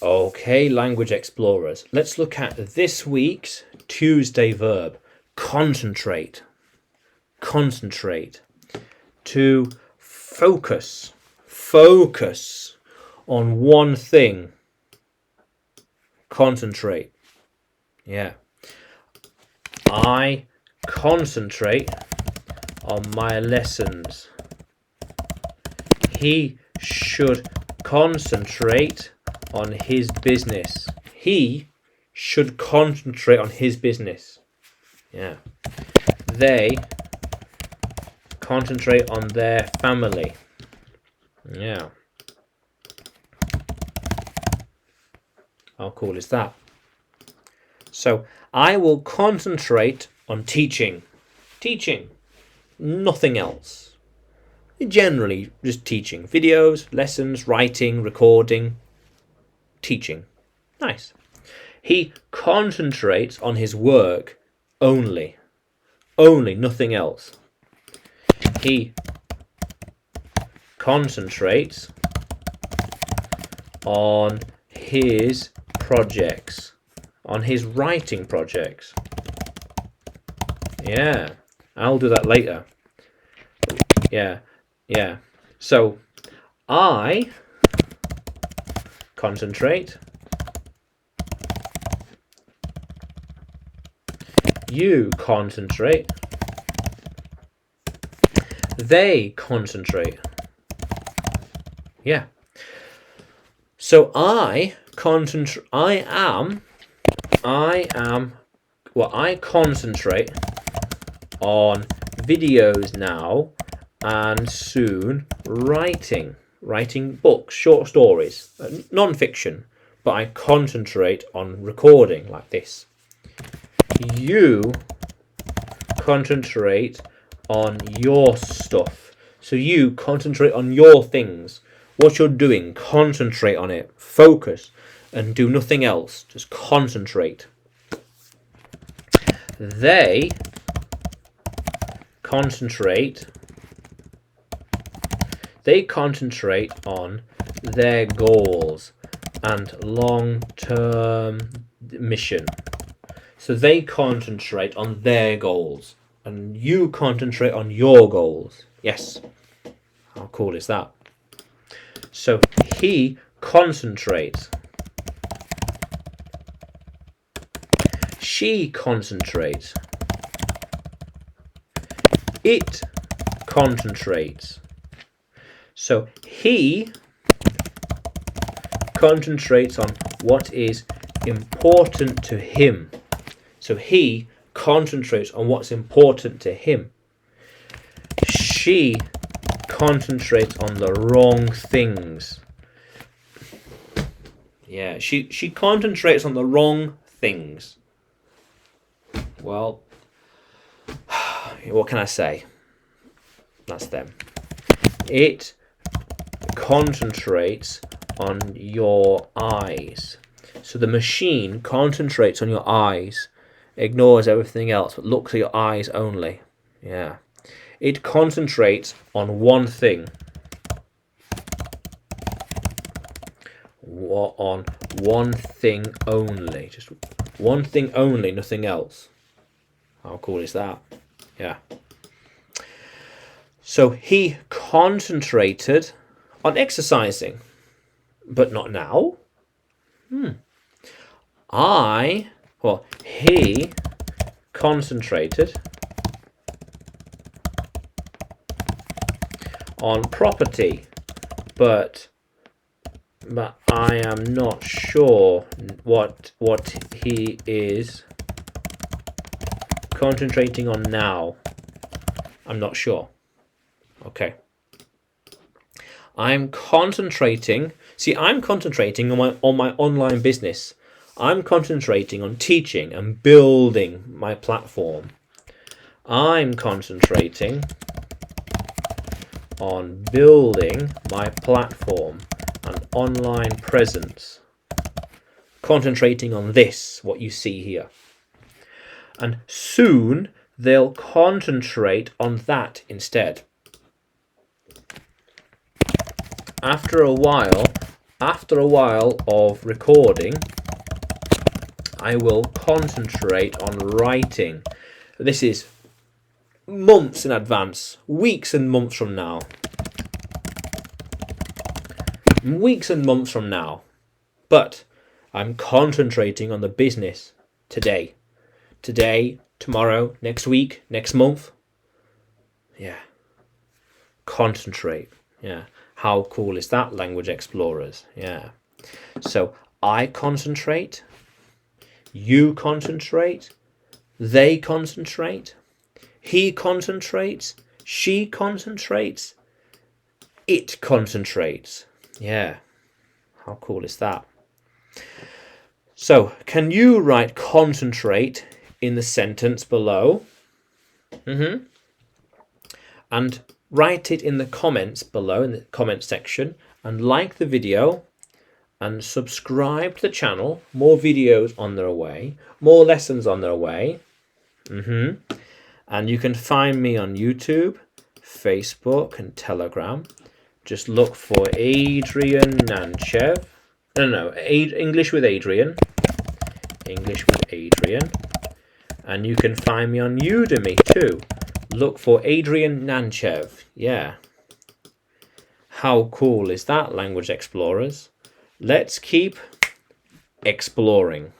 Okay, language explorers. Let's look at this week's Tuesday verb. Concentrate. Concentrate. To focus. Focus on one thing. Concentrate. Yeah. I concentrate on my lessons. He should concentrate on his business. He should concentrate on his business. Yeah. They concentrate on their family. Yeah. How cool is that? So, I will concentrate on teaching. Teaching. Nothing else. Generally, just teaching. Videos, lessons, writing, recording. Teaching. Nice. He concentrates on his work only. Only, nothing else. He concentrates on his projects. On his writing projects. Yeah, I'll do that later. Yeah. So, I concentrate. You concentrate. They concentrate. Yeah. So I concentrate. I concentrate on videos now and soon writing books, short stories, non-fiction, but I concentrate on recording like this. You concentrate on your stuff. So you concentrate on your things. What you're doing, concentrate on it. Focus and do nothing else. Just concentrate. They concentrate on their goals and long-term mission. So they concentrate on their goals and you concentrate on your goals. Yes. How cool is that? So he concentrates. She concentrates. It concentrates. So he concentrates on what is important to him. So he concentrates on what's important to him. She concentrates on the wrong things. Yeah, she concentrates on the wrong things. Well, what can I say? That's them. It concentrates on your eyes. So the machine concentrates on your eyes, ignores everything else, but looks at your eyes only. Yeah. It concentrates on one thing. On one thing only. Just one thing only, nothing else. How cool is that? Yeah. So he concentrated on exercising, but not now. He concentrated on property, but I am not sure what he is concentrating on now. I'm not sure. Okay. I'm concentrating on my online business. I'm concentrating on teaching and building my platform. I'm concentrating on building my platform and online presence. Concentrating on this, what you see here. And soon they'll concentrate on that instead. After a while, after a while of recording, I will concentrate on writing. This is months in advance, weeks and months from now. Weeks and months from now. But I'm concentrating on the business today. Today, tomorrow, next week, next month. Yeah. Concentrate. Yeah. How cool is that, Language Explorers? Yeah. So I concentrate. You concentrate. They concentrate. He concentrates. She concentrates. It concentrates. Yeah. How cool is that? So, can you write concentrate in the sentence below? And write it in the comments below, in the comment section, and like the video and subscribe to the channel. More videos on their way, more lessons on their way. And you can find me on YouTube, Facebook, and Telegram. Just look for Adrian Nanchev. English with Adrian. English with Adrian. And you can find me on Udemy too. Look for Adrian Nanchev. Yeah. How cool is that, Language Explorers? Let's keep exploring.